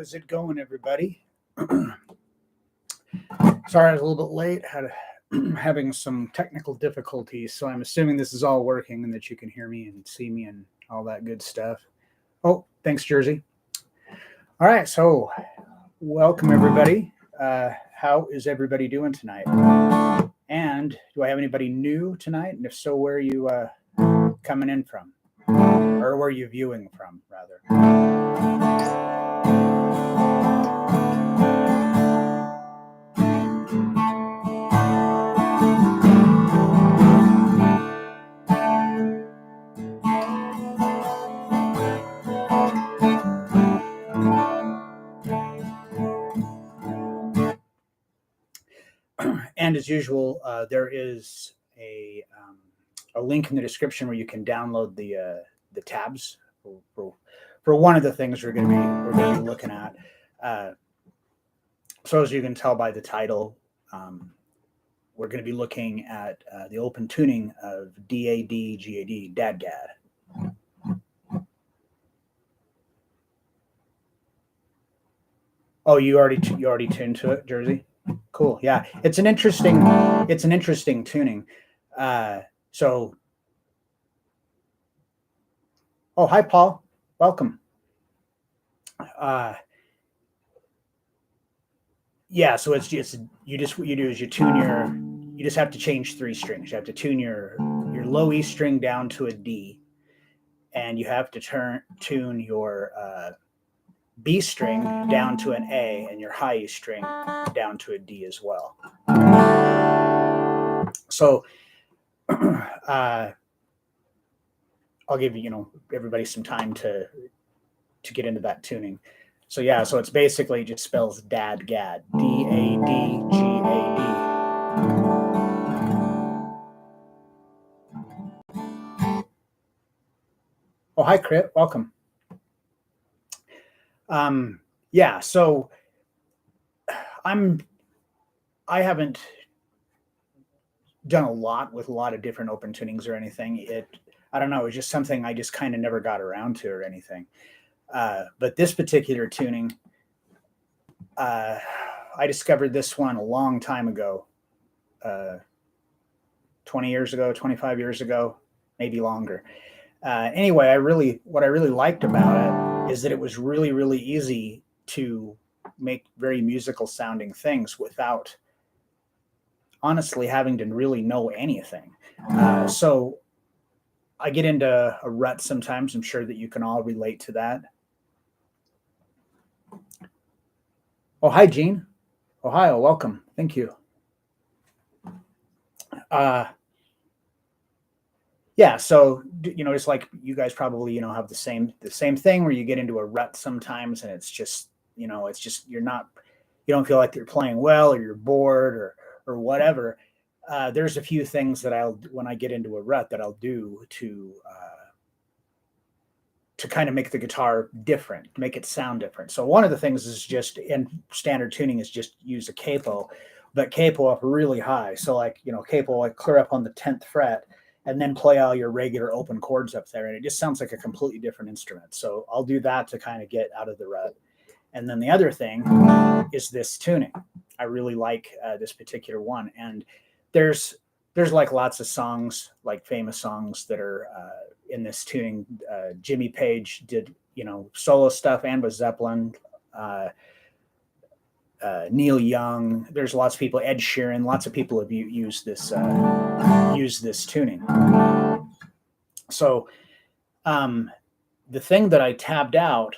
is it going, everybody? Sorry, I was a little bit late. Having some technical difficulties, so I'm assuming this is all working and that you can hear me and see me and all that good stuff. Oh, thanks, Jersey. All right, so welcome, everybody. How is everybody doing tonight? And do I have anybody new tonight? And if so, where are you coming in from? Or where are you viewing from, rather? And as usual, there is a link in the description where you can download the tabs for one of the things we're going to be looking at. So as you can tell by the title, we're going to be looking at the open tuning of DADGAD, DADGAD. Oh, you already tuned to it, Jersey? Cool. Yeah, it's an interesting tuning. So, oh, hi, Paul. Welcome. Yeah, so it's just you just have to change 3 strings. You have to tune your low E string down to a D, and you have to tune your B string down to an A, and your high E string down to a D as well. So I'll give everybody some time to get into that tuning. So yeah, so it's basically just spells DADGAD, DADGAD. Oh, hi, Crit, welcome. Yeah, so I haven't done a lot with a lot of different open tunings or anything. I don't know, it was just something I just kind of never got around to or anything. But this particular tuning, I discovered this one a long time ago, 20 years ago, 25 years ago, maybe longer. Anyway, what I really liked about it is that it was really, really easy to make very musical sounding things without honestly having to really know anything. So I get into a rut sometimes. I'm sure that you can all relate to that. Oh, hi, Gene. Ohio, welcome. Thank you. Yeah, so it's like you guys probably have the same thing where you get into a rut sometimes, and it's just you don't feel like you're playing well, or you're bored, or whatever. There's a few things that when I get into a rut, that I'll do to kind of make the guitar different, make it sound different. So one of the things is just in standard tuning is just use a capo, but capo up really high. So like capo like clear up on the 10th fret, and then play all your regular open chords up there, and it just sounds like a completely different instrument. So I'll do that to kind of get out of the rut. And then the other thing is this tuning. I really like this particular one, and there's like lots of songs, like famous songs that are in this tuning. Jimmy Page did solo stuff, and with Zeppelin. Neil Young, there's lots of people, Ed Sheeran, lots of people have used this tuning. So the thing that I tabbed out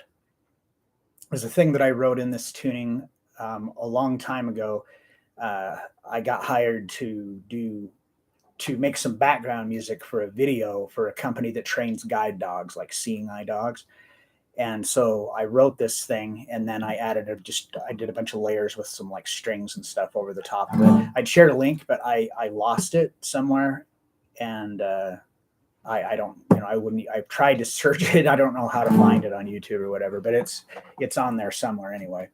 is a thing that I wrote in this tuning a long time ago. I got hired to make some background music for a video for a company that trains guide dogs, like seeing eye dogs. And so I wrote this thing, and then I I did a bunch of layers with some like strings and stuff over the top of it. I'd shared a link, but I lost it somewhere, and I don't, I've tried to search it. I don't know how to find it on YouTube or whatever, but it's on there somewhere anyway.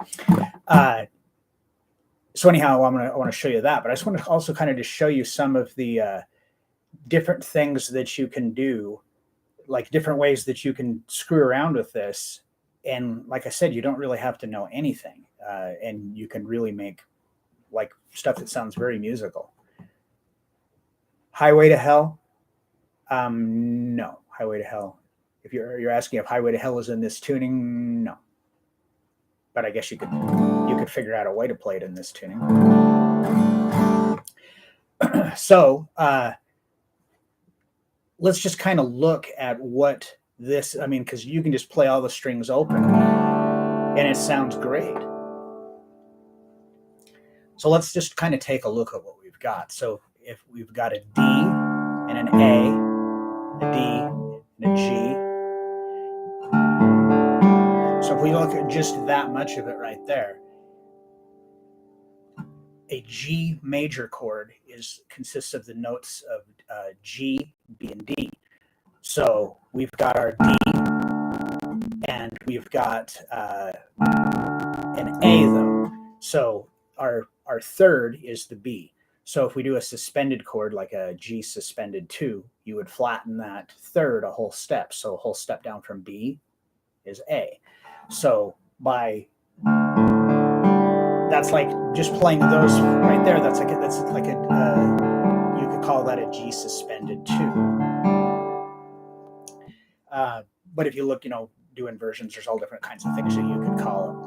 So anyhow, I want to show you that, but I just want to also kind of just show you some of the different things that you can do, like different ways that you can screw around with this And like I said, you don't really have to know anything, and you can really make like stuff that sounds very musical. Highway to Hell? No, Highway to Hell. If you're asking if Highway to Hell is in this tuning, no. But I guess you could figure out a way to play it in this tuning. So let's just kind of look at what this, I mean, because you can just play all the strings open and it sounds great. So let's just kind of take a look at what we've got. So if we've got a D and an A D and a G. So if we look at just that much of it right there, a G major chord consists of the notes of G, B, and D. So we've got our D, and we've got an A though. So our third is the B. So if we do a suspended chord like a G suspended 2, you would flatten that third a whole step. So a whole step down from B is A. So that's like just playing those right there. That's like you could call that a G suspended 2. But if you look, doing versions, there's all different kinds of things that you could call them.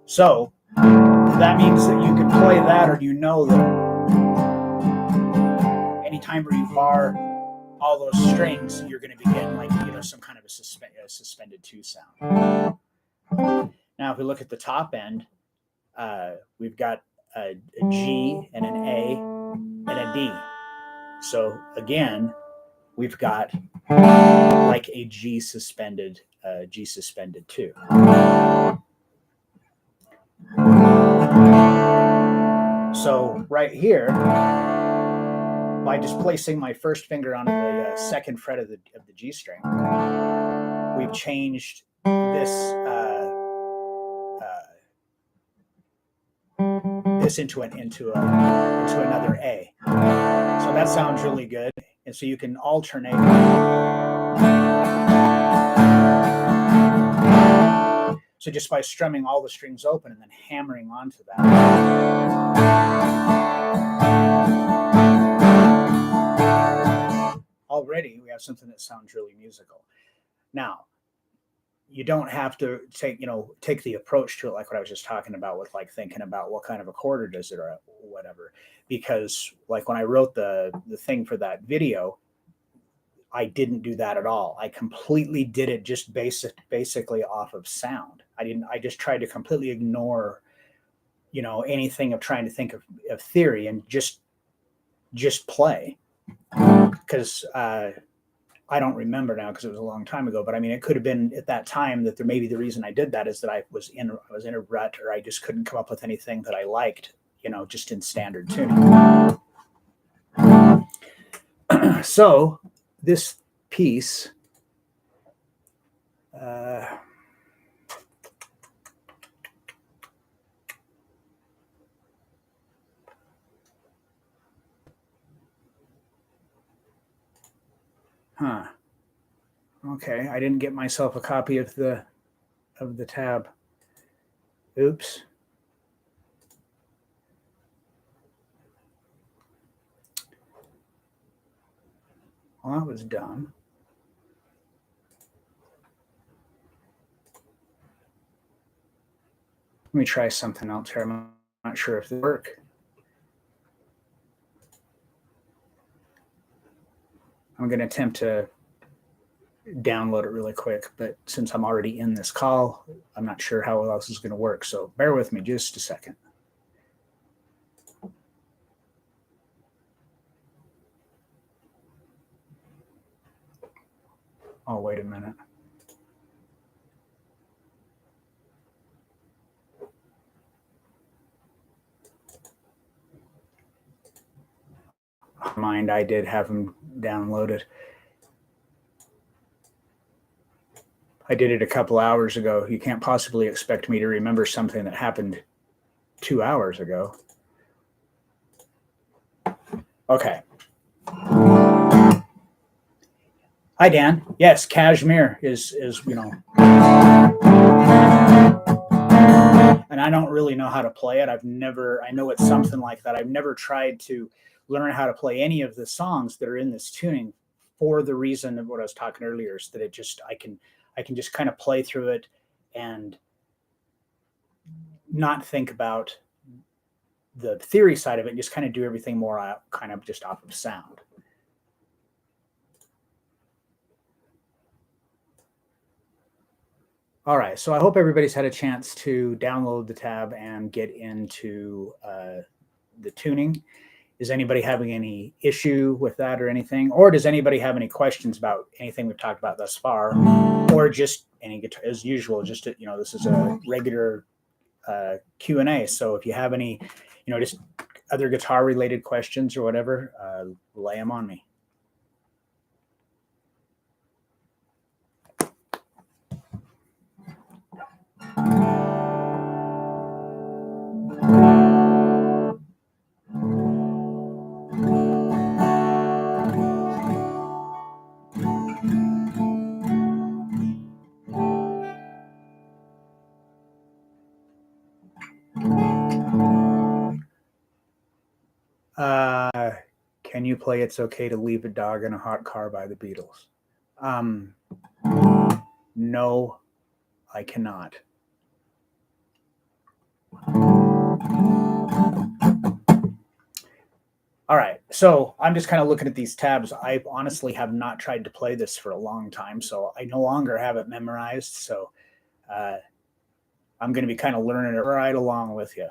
So that means that you can play that, or that anytime where you bar all those strings, you're going to be getting like some kind of a suspended 2 sound. Now, if we look at the top end, we've got a G and an A and a D. So again, we've got like a G suspended 2. So right here, by just placing my first finger onto the second fret of the G string, we've changed this into another A. So that sounds really good, and so you can alternate. So just by strumming all the strings open and then hammering onto that. Already we have something that sounds really musical. Now, you don't have to take the approach to it like what I was just talking about with like thinking about what kind of a chord it is or whatever. Because like when I wrote the thing for that video, I didn't do that at all. I completely did it just basically off of sound. I just tried to completely ignore, anything of trying to think of theory and just play. Because I don't remember now because it was a long time ago, but I mean, it could have been at that time that maybe the reason I did that is that I was in a rut, or I just couldn't come up with anything that I liked, just in standard tuning. So this piece, okay, I didn't get myself a copy of the tab. Oops. Well, that was dumb. Let me try something else here. I'm not sure if it works. I'm going to attempt to download it really quick, but since I'm already in this call, I'm not sure how else is going to work. So bear with me just a second. Oh, wait a minute. Mind, I did have them downloaded. I did it a couple hours ago. You can't possibly expect me to remember something that happened 2 hours ago. Okay. Hi, Dan. Yes, Kashmir is and I don't really know how to play it. I know it's something like that. I've never tried to learn how to play any of the songs that are in this tuning, for the reason of what I was talking earlier, is that I can just kind of play through it and not think about the theory side of it, and just kind of do everything more kind of just off of sound. All right, so I hope everybody's had a chance to download the tab and get into the tuning. Is anybody having any issue with that or anything? Or does anybody have any questions about anything we've talked about thus far? Or just any guitar, as usual, just to, this is a regular Q&A. So if you have any, just other guitar related questions or whatever, lay them on me. Can you play It's Okay to Leave a Dog in a Hot Car by the Beatles? No, I cannot. All right, so I'm just kind of looking at these tabs. I honestly have not tried to play this for a long time, so I no longer have it memorized. So I'm going to be kind of learning it right along with you.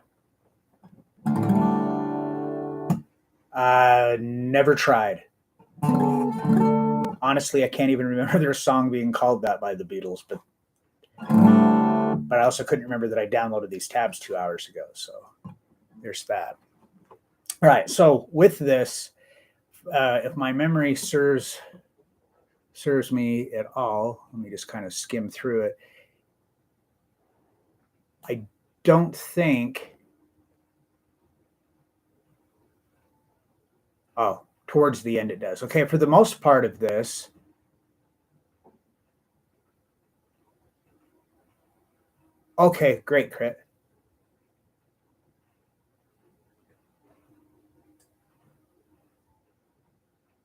Never tried. Honestly, I can't even remember their song being called that by the Beatles, but I also couldn't remember that I downloaded these tabs 2 hours ago. So there's that. All right, so with this, if my memory serves me at all, let me just kind of skim through it. I don't think. Oh, towards the end it does. Okay, for the most part of this, okay, great, Crit.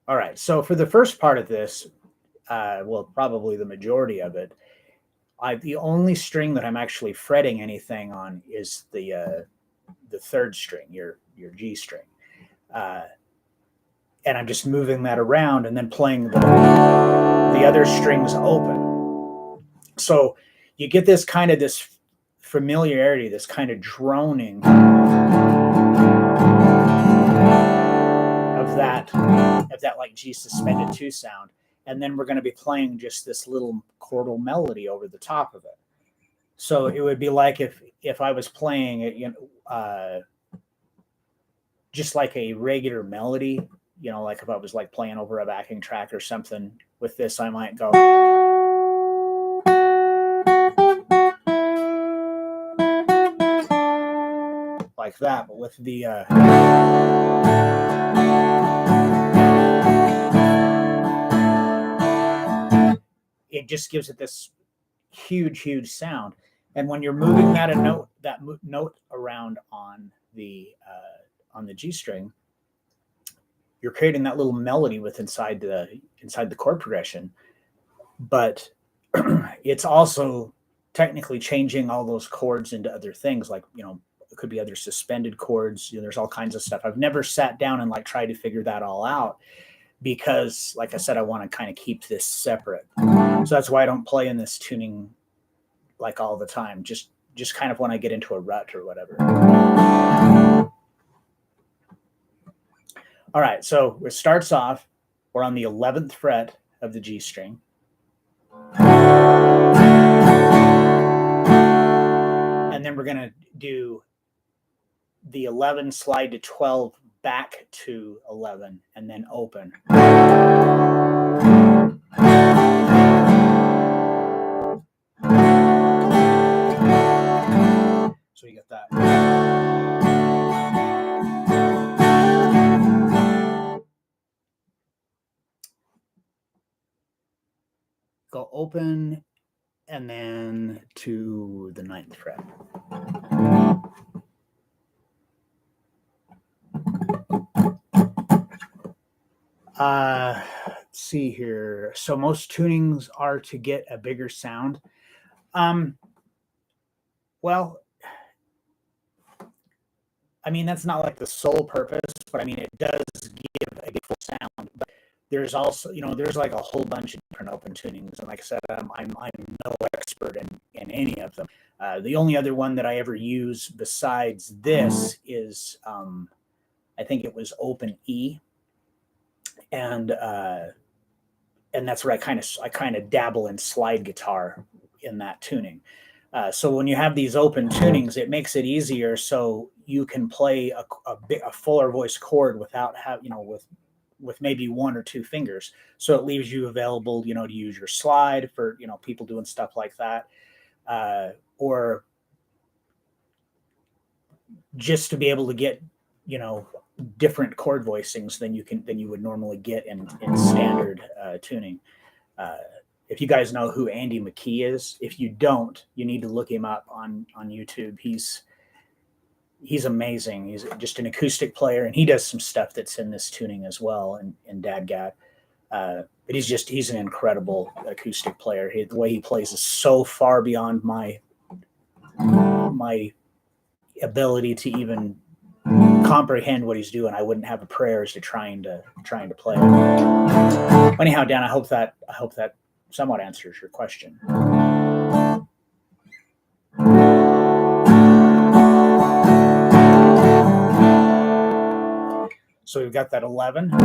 All right, so for the first part of this, well, probably the majority of it, the only string that I'm actually fretting anything on is the third string, your G string. And I'm just moving that around and then playing the other strings open. So you get this kind of this familiarity, this kind of droning of that like G suspended 2 sound. And then we're going to be playing just this little chordal melody over the top of it. So it would be like if I was playing it, just like a regular melody, like if I was like playing over a backing track or something. With this, I might go like that, but with the it just gives it this huge sound. And when you're moving that note around on the G string, you're creating that little melody with inside the chord progression. But it's also technically changing all those chords into other things, like it could be other suspended chords. There's all kinds of stuff. I've never sat down and like tried to figure that all out, because like I said, I want to kind of keep this separate. So that's why I don't play in this tuning like all the time, just kind of when I get into a rut or whatever. All right, so it starts off, we're on the 11th fret of the G string. And then we're going to do the 11 slide to 12 back to 11 and then open. So you get that. Go open and then to the 9th fret. Let's see here. So most tunings are to get a bigger sound. Well, I mean, that's not like the sole purpose, but I mean, it does give a full sound. But there's also, there's like a whole bunch of different open tunings, and like I said, I'm no expert in any of them. The only other one that I ever use besides this is, I think it was Open E, and that's where I kind of dabble in slide guitar in that tuning. So when you have these open tunings, it makes it easier, so you can play a fuller voice chord without with maybe one or two fingers. So it leaves you available, to use your slide for people doing stuff like that, or just to be able to get different chord voicings than you would normally get in standard tuning. If you guys know who Andy McKee is, if you don't, you need to look him up on YouTube. He's amazing. He's just an acoustic player, and he does some stuff that's in this tuning as well in DADGAD. But he's an incredible acoustic player. The way he plays is so far beyond my ability to even comprehend what he's doing. I wouldn't have a prayer as to trying to play it. Anyhow, Dan, I hope that somewhat answers your question. So we've got that 11. And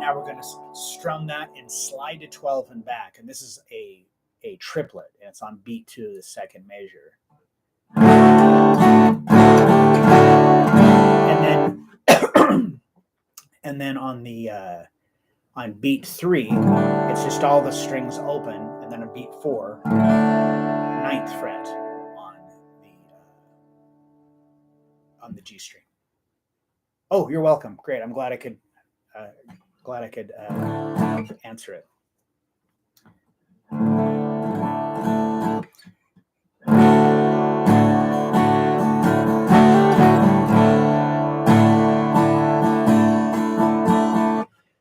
now we're going to strum that and slide to 12 and back. And this is a triplet, and it's on beat 2 of the second measure. And then on the on beat 3, it's just all the strings open, and then on beat 4, 9th fret on the G string. Oh, you're welcome. Great. I'm glad I could answer it.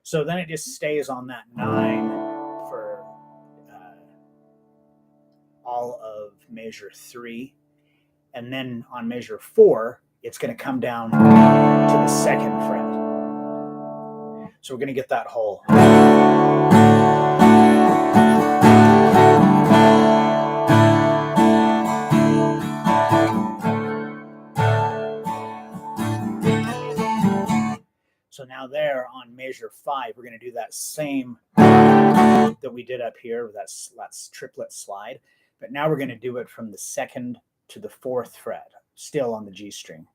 So then it just stays on that 9 for all of measure 3. And then on measure 4, it's going to come down to the 2nd fret. So we're going to get that whole. So now there on measure 5, we're going to do that same that we did up here. That's triplet slide. But now we're going to do it from the 2nd to the 4th fret, still on the G string.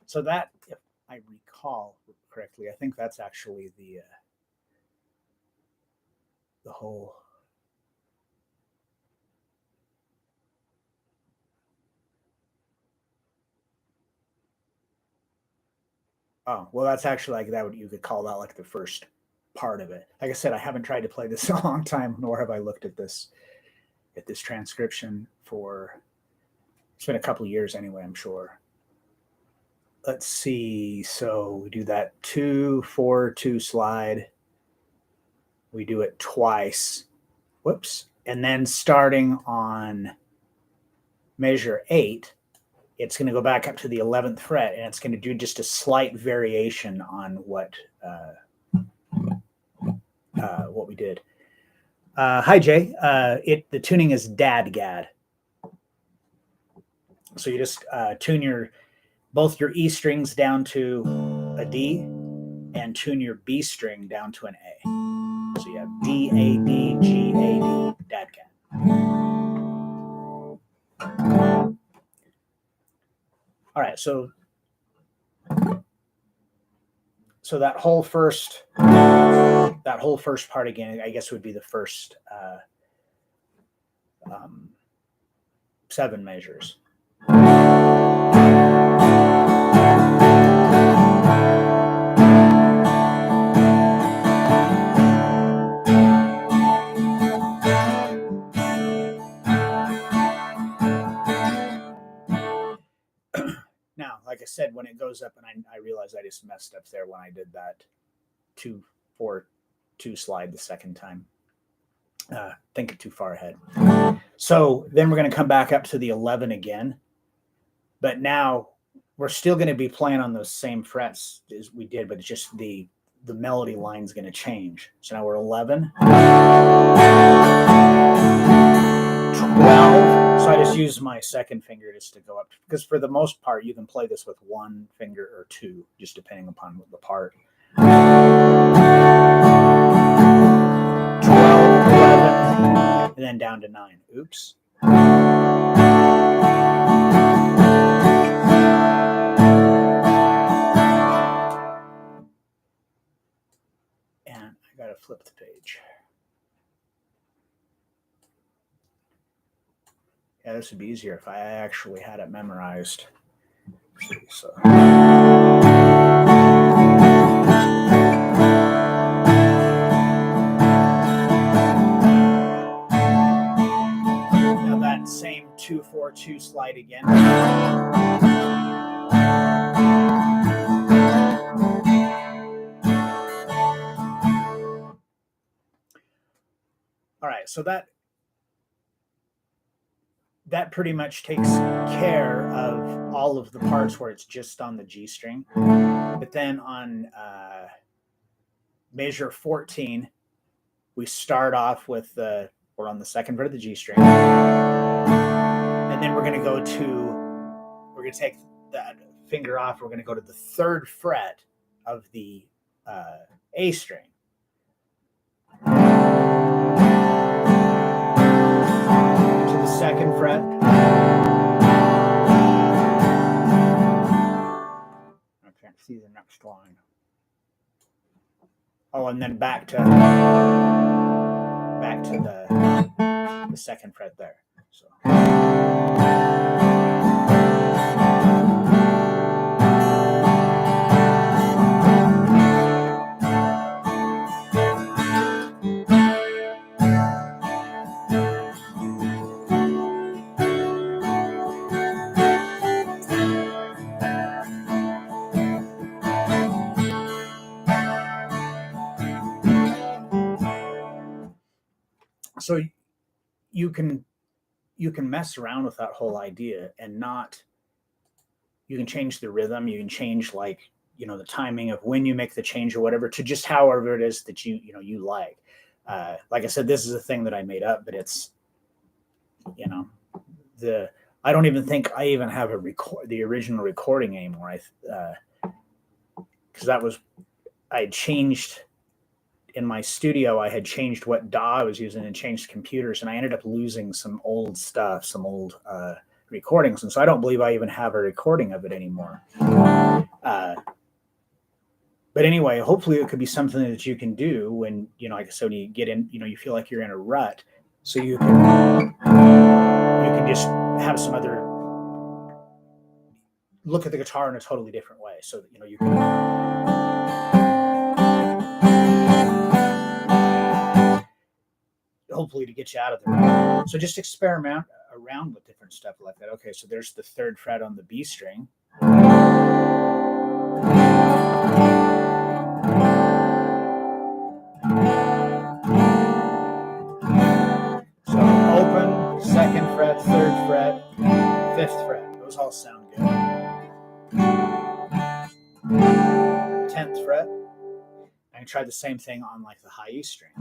So that, if I recall correctly, I think that's actually the whole. Oh, well, that's actually like that. You could call that like the first part of it. Like I said, I haven't tried to play this in a long time, nor have I looked at this transcription for. It's been a couple of years anyway, I'm sure. Let's see. So we do that 2, 4, 2 slide. We do it twice. Whoops. And then starting on measure 8, it's going to go back up to the 11th fret, and it's going to do just a slight variation on what we did. Hi, Jay. The tuning is DADGAD. So you just tune both your E strings down to a D, and tune your B string down to an A. So you have D, A, D, G, A, D, DADGAD. All right, so that whole first part again, I guess would be the first 7 measures. said, when it goes up, and I realized I just messed up there when I did that 2-4-2 slide the second time. Thinking too far ahead. So then we're going to come back up to the 11 again. But now we're still going to be playing on those same frets as we did, but it's just the melody line's going to change. So now we're 11, 12. So I just use my second finger just to go up, because for the most part, you can play this with one finger or two, just depending upon the part. 12, 11, and then down to 9. Oops. Got to flip the page. Yeah, this would be easier if I actually had it memorized. Let's see, so. Now that same 2-4-2 slide again. All right, so that pretty much takes care of all of the parts where it's just on the G string. But then on measure 14, we start off with we're on the second fret of the G string. And then we're going to take that finger off. We're going to go to the third fret of the A string. Second fret. I can't see the next line. Oh, and then back to the second fret there. So. So you can mess around with that whole idea and you can change the rhythm, you can change the timing of when you make the change or whatever to just however it is that you like. Like I said, this is a thing that I made up, but it's I don't even think I even have the original recording anymore. Because I had changed. In my studio, I had changed what DAW I was using and changed computers, and I ended up losing some old stuff, some old recordings. And so I don't believe I even have a recording of it anymore. But anyway, hopefully it could be something that you can do when, like I said, when you get in, you feel like you're in a rut. So you can just have some other, look at the guitar in a totally different way. So that, you can... hopefully to get you out of there. So just experiment around with different stuff like that. Okay, so there's the third fret on the B string. So open, second fret, third fret, fifth fret. Those all sound good. 10th fret. I can try the same thing on like the high E string.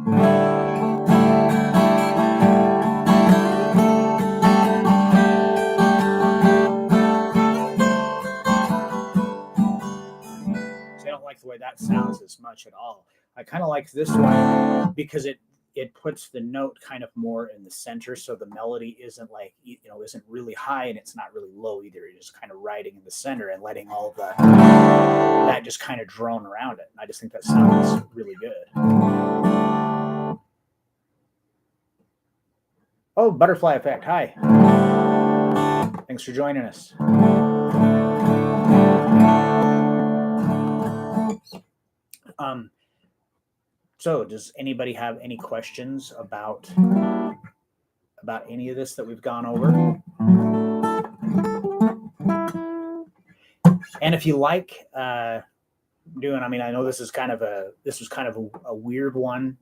The way that sounds as much at all. I kind of like this one because it puts the note kind of more in the center, so the melody isn't isn't really high and it's not really low either. It's just kind of riding in the center and letting all of that just kind of drone around it. I just think that sounds really good. Oh, Butterfly Effect. Hi. Thanks for joining us. So does anybody have any questions about any of this that we've gone over? And if you like doing, I mean, I know this was kind of a weird one,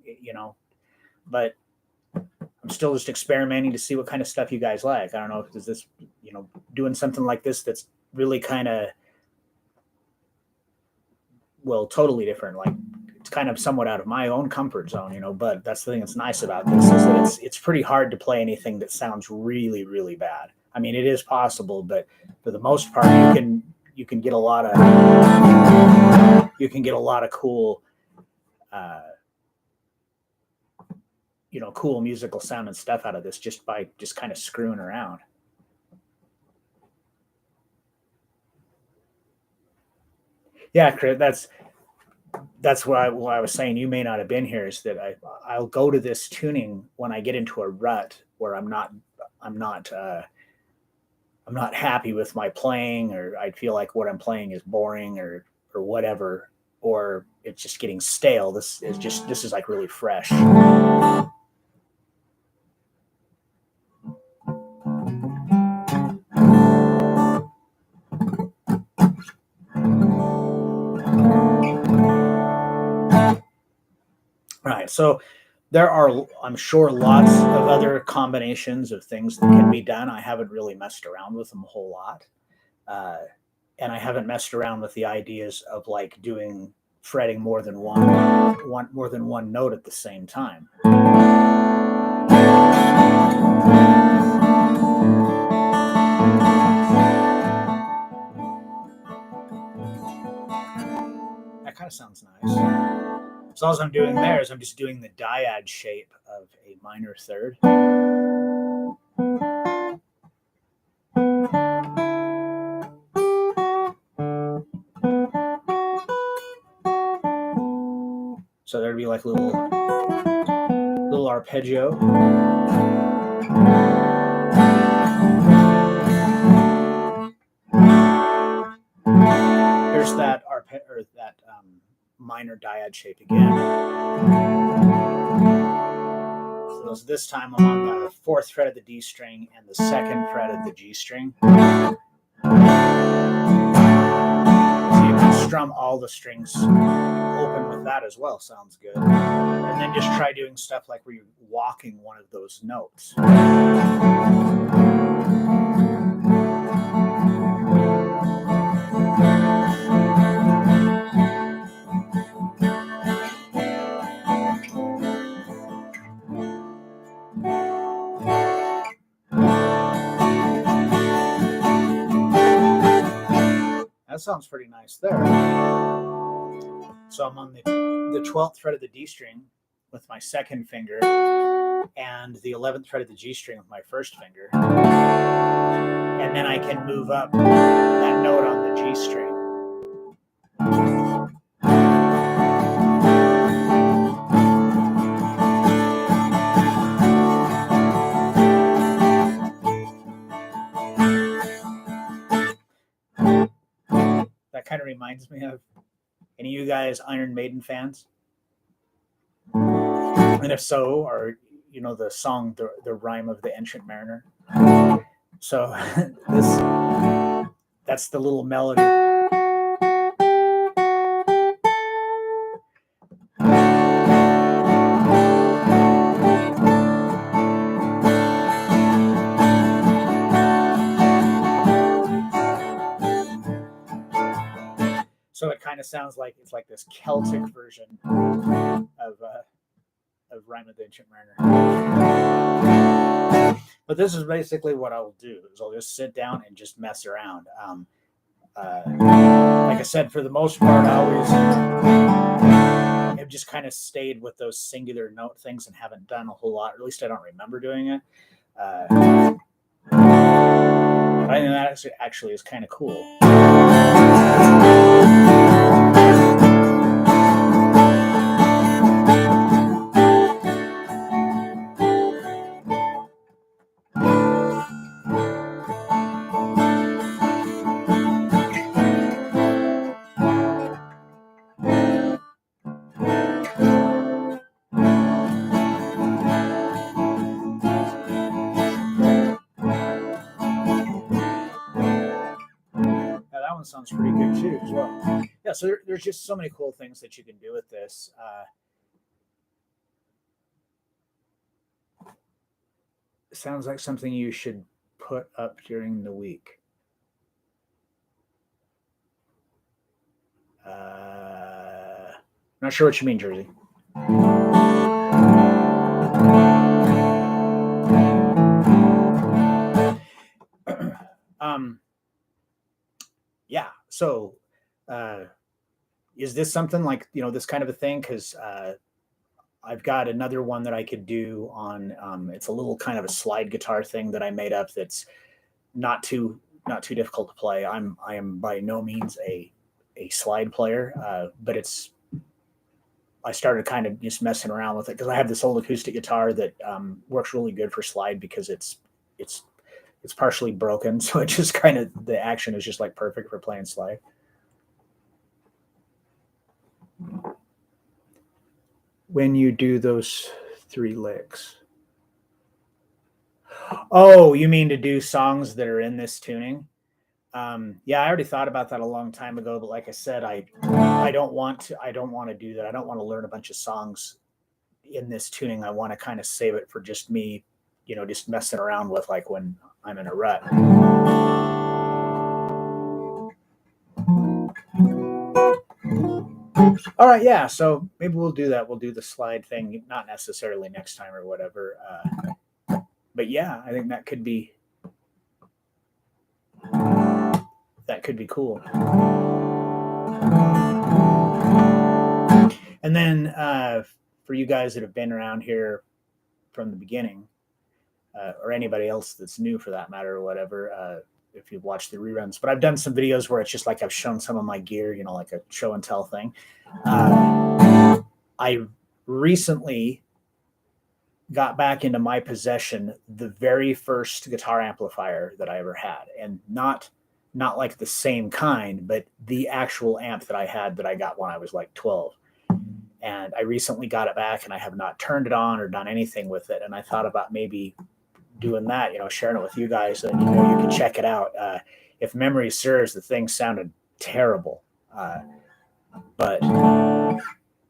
but I'm still just experimenting to see what kind of stuff you guys like. I don't know if there's this, doing something like this that's really kind of, well, totally different. Like it's kind of somewhat out of my own comfort zone, but that's the thing that's nice about this is that it's pretty hard to play anything that sounds really, really bad. I mean, it is possible, but for the most part, you can get a lot of cool, cool musical sound and stuff out of this just by just kind of screwing around. Yeah, Chris, that's why I was saying you may not have been here, is that I'll go to this tuning when I get into a rut where I'm not happy with my playing, or I feel like what I'm playing is boring or whatever, or it's just getting stale. This is like really fresh. Right. So there are, I'm sure, lots of other combinations of things that can be done. I haven't really messed around with them a whole lot. And I haven't messed around with the ideas of like fretting more than one note at the same time. That kind of sounds nice. So all I'm doing there is I'm just doing the dyad shape of a minor third. So there'd be like a little arpeggio. Here's that minor dyad shape again. So this time I'm on the 4th fret of the D string and the 2nd fret of the G string. So you can strum all the strings open with that as well. Sounds good. And then just try doing stuff like where you're walking one of those notes. That sounds pretty nice there. So I'm on the 12th fret of the D string with my 2nd finger and the 11th fret of the G string with my 1st finger. And then I can move up that note on the G string. That kind of reminds me of, any of you guys Iron Maiden fans? And if so, or the song, the Rime of the Ancient Mariner. So that's the little melody. So it kind of sounds like it's like this Celtic version of Rime of the Ancient Mariner. But this is basically what I'll do, is I'll just sit down and just mess around. Like I said, for the most part, I always have just kind of stayed with those singular note things and haven't done a whole lot, or at least I don't remember doing it. I think that actually is kind of cool. sounds pretty good too as well. Yeah, so there's just so many cool things that you can do with this. Sounds like something you should put up during the week. Not sure what you mean, Jersey. Yeah. So, is this something like, this kind of a thing? Because I've got another one that I could do on. It's a little kind of a slide guitar thing that I made up. That's not too difficult to play. I am by no means a slide player, but I started kind of just messing around with it because I have this old acoustic guitar that works really good for slide because it's partially broken, so it just kind of, the action is just like perfect for playing slide. When you do those 3 licks. Oh, you mean to do songs that are in this tuning? Yeah, I already thought about that a long time ago, but like I said, I don't want to do that. I don't want to learn a bunch of songs in this tuning. I want to kind of save it for just me, just messing around with, like when I'm in a rut. All right, yeah. So maybe we'll do that. We'll do the slide thing, not necessarily next time or whatever. But yeah, I think that could be cool. And then for you guys that have been around here from the beginning, or anybody else that's new for that matter, or whatever, if you've watched the reruns, but I've done some videos where it's just like I've shown some of my gear, like a show and tell thing. I recently got back into my possession the very first guitar amplifier that I ever had, and not like the same kind, but the actual amp that I had that I got when I was like 12. And I recently got it back, and I have not turned it on or done anything with it. And I thought about maybe doing that, sharing it with you guys, and you can check it out. If memory serves, the thing sounded terrible, but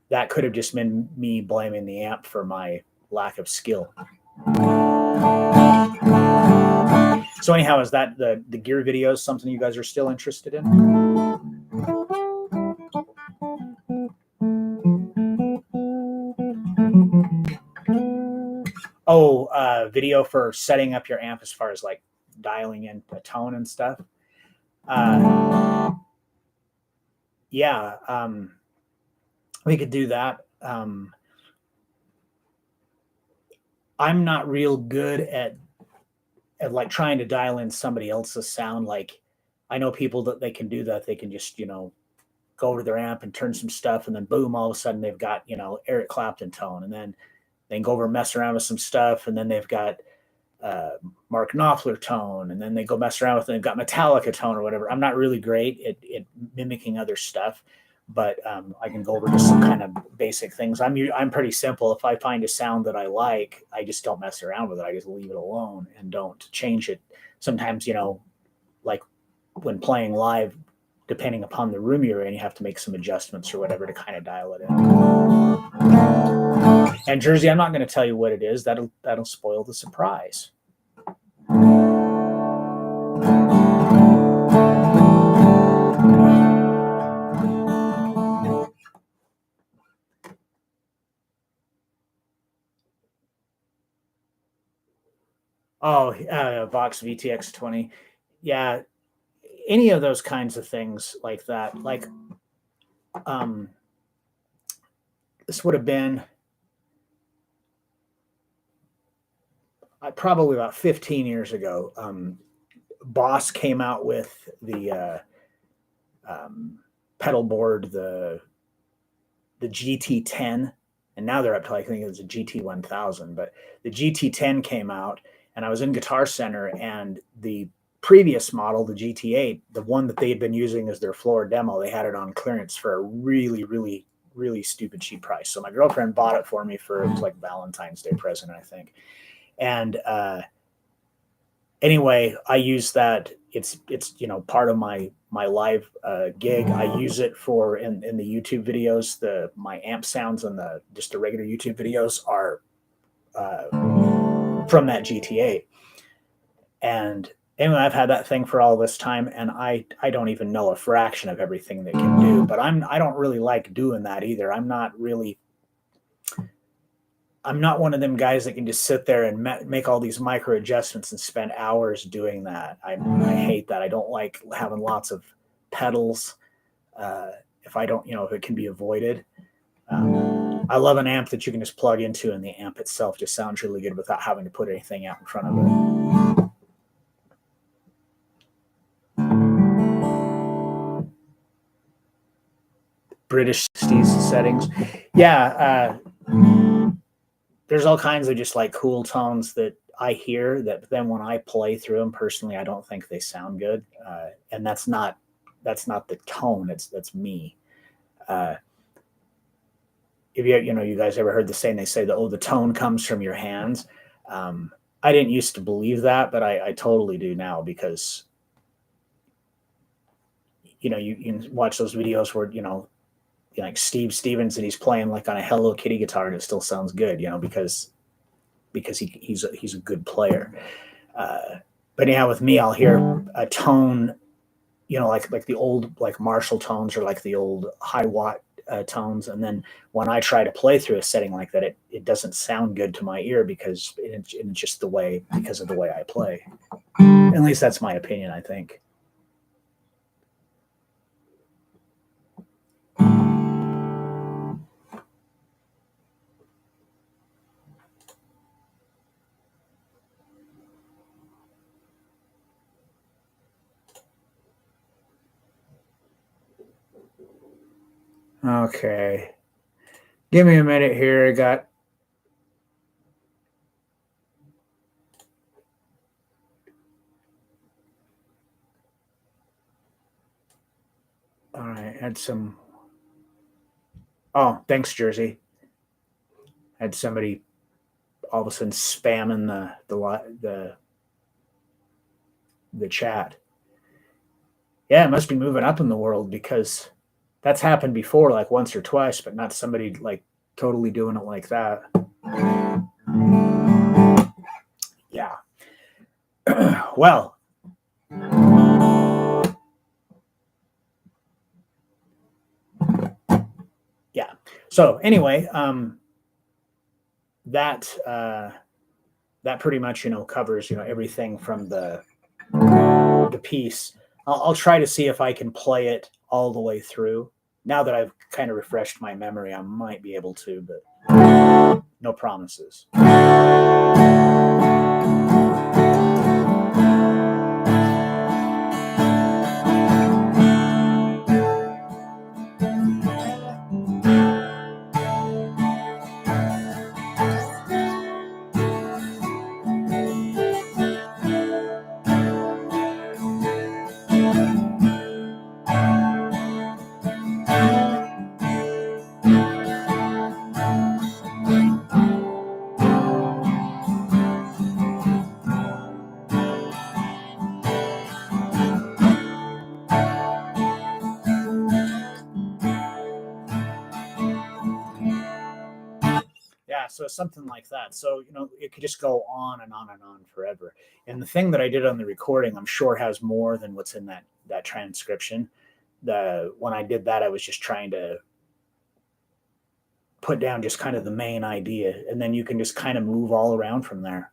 that could have just been me blaming the amp for my lack of skill. So anyhow, is that the gear videos something you guys are still interested in? Oh, video for setting up your amp as far as like dialing in the tone and stuff. Yeah, we could do that. I'm not real good at like trying to dial in somebody else's sound. Like, I know people that they can do that. They can just, go over to their amp and turn some stuff, and then boom, all of a sudden they've got, Eric Clapton tone, and then they can go over and mess around with some stuff, and then they've got Mark Knopfler tone, and then they go mess around with it and they've got Metallica tone or whatever. I'm not really great at mimicking other stuff, but I can go over just some kind of basic things. I'm pretty simple. If I find a sound that I like, I just don't mess around with it. I just leave it alone and don't change it. Sometimes, like when playing live, depending upon the room you're in, you have to make some adjustments or whatever to kind of dial it in. And Jersey, I'm not going to tell you what it is. That'll spoil the surprise. Oh, Vox VTX 20. Yeah, any of those kinds of things like that. Like, this would have been probably about 15 years ago. Boss came out with the pedal board, the GT10, and now they're up to, I think it's a GT1000, but the GT10 came out, and I was in Guitar Center, and the previous model, the GT8, the one that they had been using as their floor demo, they had it on clearance for a really, really, really stupid cheap price. So my girlfriend bought it for me for, it was like Valentine's Day present, I think. And anyway, I used that it's part of my live gig. I use it for in the YouTube videos. My amp sounds and the regular YouTube videos are from that GT8. And anyway, I've had that thing for all this time, and I don't even know a fraction of everything they can do. But I don't really like doing that either. I'm not one of them guys that can just sit there and make all these micro adjustments and spend hours doing that. I hate that. I don't like having lots of pedals. If it can be avoided. I love an amp that you can just plug into, and the amp itself just sounds really good without having to put anything out in front of it. British 60s settings. Yeah. There's all kinds of just like cool tones that I hear that then when I play through them personally, I don't think they sound good. And that's not the tone. That's me. If you guys ever heard the saying, they say the tone comes from your hands. I didn't used to believe that, but I totally do now, because you can watch those videos where like Steve Stevens, and he's playing like on a Hello Kitty guitar, and it still sounds good, because he's a good player. But yeah, with me, I'll hear a tone, like the old like Marshall tones, or like the old high watt tones, and then when I try to play through a setting like that, it doesn't sound good to my ear because it's just because of the way I play. At least that's my opinion, I think. Okay. Give me a minute here. I got all right, had some thanks, Jersey. Had somebody all of a sudden spamming the chat. Yeah, it must be moving up in the world, because that's happened before, like once or twice, but not somebody like totally doing it like that. Yeah. Well, yeah. So anyway, that pretty much covers everything from the piece. I'll try to see if I can play it all the way through. Now that I've kind of refreshed my memory, I might be able to, but no promises. So something like that. So, it could just go on and on and on forever. And the thing that I did on the recording, I'm sure has more than what's in that transcription. When I did that, I was just trying to put down just kind of the main idea, and then you can just kind of move all around from there.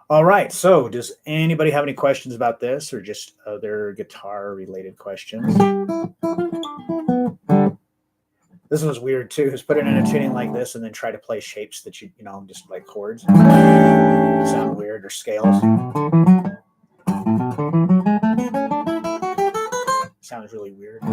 All right. So does anybody have any questions about this, or just other guitar related questions? This was weird too, is put it in a tuning like this and then try to play shapes that just like chords. Sound weird, or scales. Sounds really weird.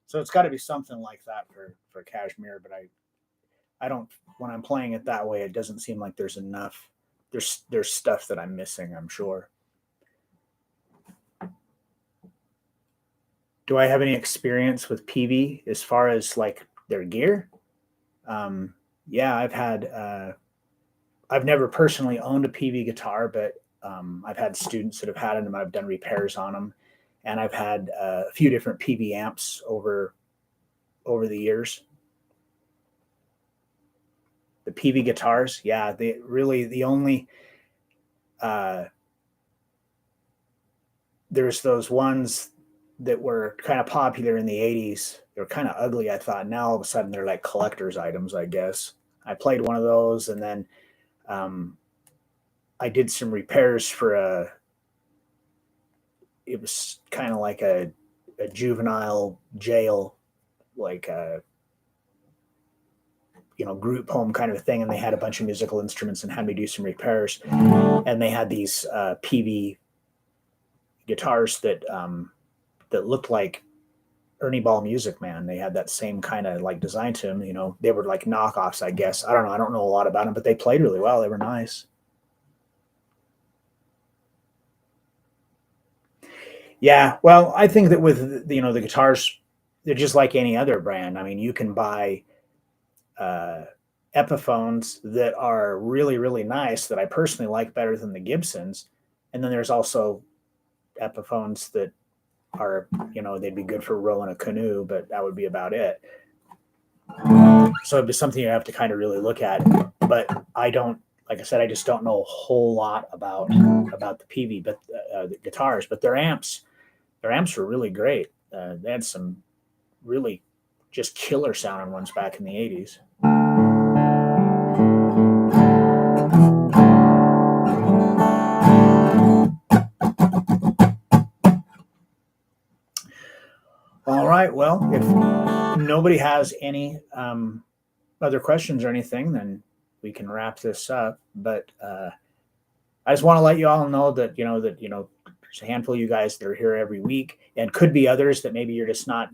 So it's got to be something like that for Kashmir, but I don't, when I'm playing it that way, it doesn't seem like there's enough. There's stuff that I'm missing, I'm sure. Do I have any experience with PV as far as like their gear? Yeah, I've never personally owned a PV guitar, but I've had students that have had them. I've done repairs on them, and I've had a few different PV amps over the years. The PV guitars, yeah, they really the only there's those ones that were kind of popular in the 80s. They were kind of ugly, I thought. Now all of a sudden they're like collector's items, I guess. I played one of those, and then I did some repairs for it was kind of like a juvenile jail, like a group home kind of a thing, and they had a bunch of musical instruments and had me do some repairs, and they had these PV guitars that looked like Ernie Ball Music Man. They had that same kind of like design to them. They were like knockoffs, I guess. I don't know. I don't know a lot about them, but they played really well. They were nice. Yeah, well, I think that with the guitars, they're just like any other brand. I mean, you can buy uh, Epiphones that are really really nice that I personally like better than the Gibsons, and then there's also Epiphones that are they'd be good for rowing a canoe, but that would be about it. So it'd be something you have to kind of really look at. But I don't, like I said, I just don't know a whole lot about the PV, but the guitars, but their amps were really great. They had some really just killer sounding ones back in the 80s. All right. Well, if nobody has any other questions or anything, then we can wrap this up. But I just want to let you all know that there's a handful of you guys that are here every week, and could be others that maybe you're just not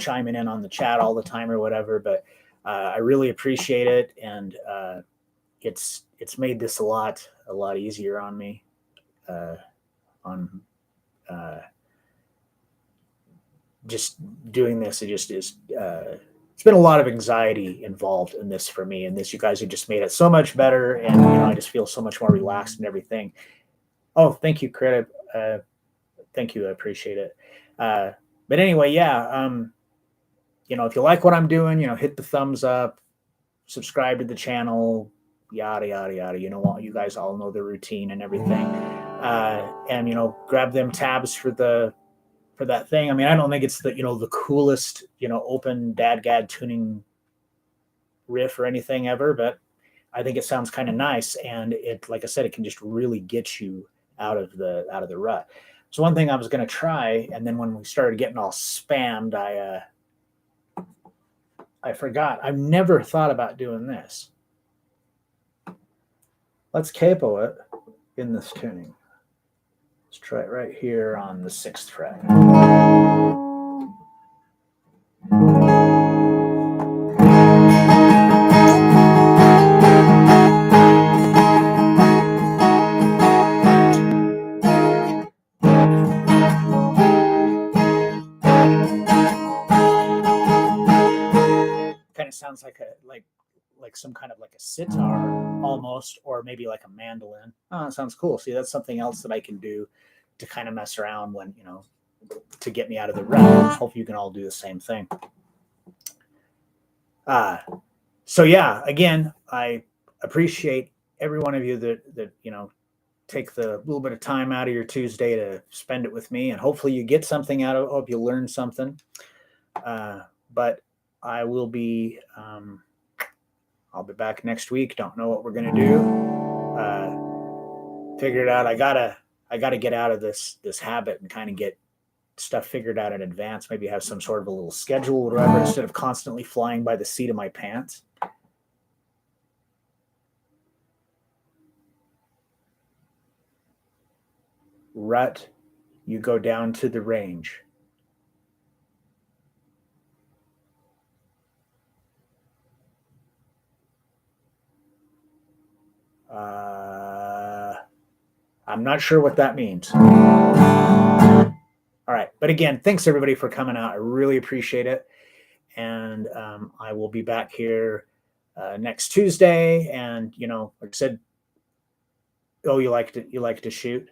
chiming in on the chat all the time or whatever. But I really appreciate it, and it's made this a lot easier on me. On just doing this, it just is. It's been a lot of anxiety involved in this for me, and this you guys have just made it so much better, and I just feel so much more relaxed and everything. Oh, thank you, Crit. Thank you, I appreciate it. But anyway, yeah, if you like what I'm doing, hit the thumbs up, subscribe to the channel, yada yada yada. You guys all know the routine and everything, and grab them tabs for that thing. I mean, I don't think it's the coolest open DADGAD tuning riff or anything ever, but I think it sounds kind of nice, and it, like I said, it can just really get you out of the rut. So one thing I was going to try, and then when we started getting all spammed, I forgot. I've never thought about doing this. Let's capo it in this tuning. Let's try it right here on the 6th fret. Kind of sounds like some kind of like a sitar almost, or maybe like a mandolin. Oh, that sounds cool. See, that's something else that I can do to kind of mess around when to get me out of the rut. Hope you can all do the same thing. So yeah, again, I appreciate every one of you that take the little bit of time out of your Tuesday to spend it with me, and hopefully you get something out of it. Hope you learn something. But I will be I'll be back next week. Don't know what we're gonna do. Figure it out. I gotta get out of this habit and kind of get stuff figured out in advance. Maybe have some sort of a little schedule or whatever, instead of constantly flying by the seat of my pants. Rut, you go down to the range. I'm not sure what that means. All right. But again, thanks everybody for coming out. I really appreciate it. And I will be back here next Tuesday. And, you know, like I said, oh, you like to shoot?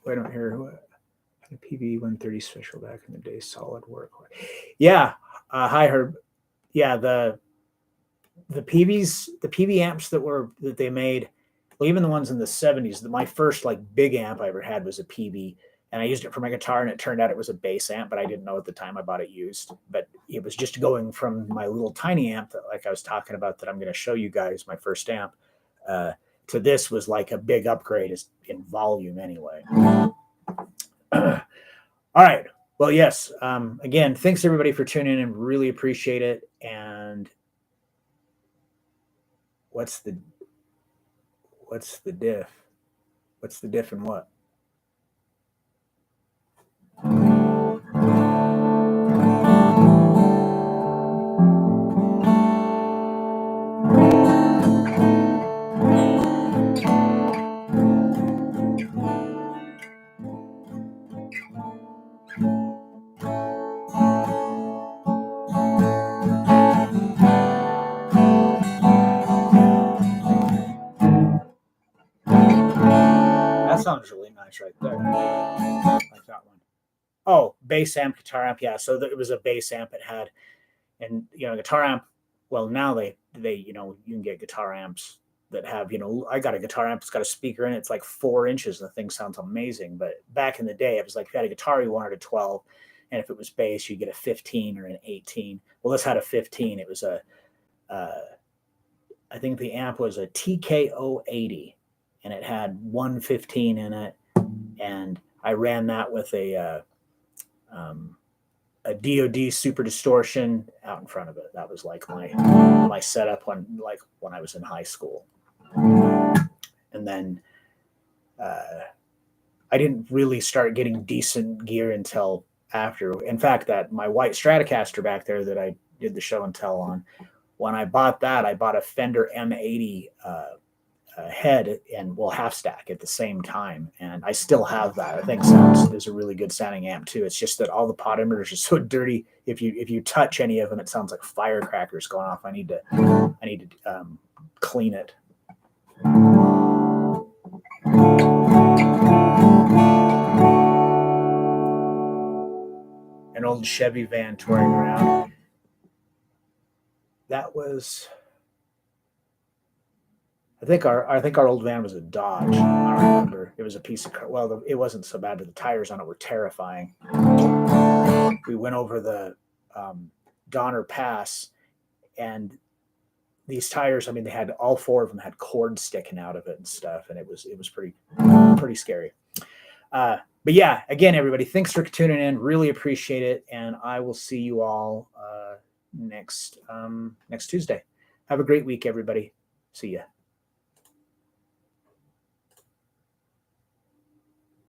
Wait a minute here. PV 130 special back in the day, solid work. Yeah. Hi, Herb. Yeah, the PV amps that they made, well, even the ones in the 70s, my first like big amp I ever had was a PV, and I used it for my guitar, and it turned out it was a bass amp, but I didn't know at the time. I bought it used, but it was just going from my little tiny amp that, like I was talking about, that I'm going to show you guys, my first amp, to this was like a big upgrade in volume anyway. All right. Well, yes. Again, thanks everybody for tuning in. Really appreciate it. And what's the diff? What's the diff in what? That sounds really nice right there. Like that one. Oh, bass amp, guitar amp. Yeah. So it was a bass amp. It had, and you know, guitar amp. Well, now they you know, you can get guitar amps that have, you know, I got a guitar amp. It's got a speaker in it. It's like 4 inches. And the thing sounds amazing. But back in the day, it was like if you had a guitar, you wanted a 12, and if it was bass, you get a 15 or an 18. Well, this had a 15. It was a, I think the amp was a TKO 80, and it had 115 in it, and I ran that with a DADGAD super distortion out in front of it. That was like my setup when I was in high school. And then I didn't really start getting decent gear until after. In fact, that my white Stratocaster back there that I did the show and tell on, when I bought that, I bought a Fender M80 head and half stack at the same time, and I still have that. I think is a really good sounding amp too. It's just that all the pot emitters are so dirty. If you touch any of them, it sounds like firecrackers going off. I need to clean it. An old Chevy van touring around. That was, I think our old van was a Dodge. I don't remember. It was a piece of car. Well, it wasn't so bad, but the tires on it were terrifying. We went over the Donner Pass, and these tires, I mean, they had all 4 of them had cords sticking out of it and stuff, and it was pretty scary. But yeah, again, everybody, thanks for tuning in. Really appreciate it, and I will see you all next Tuesday. Have a great week, everybody. See ya.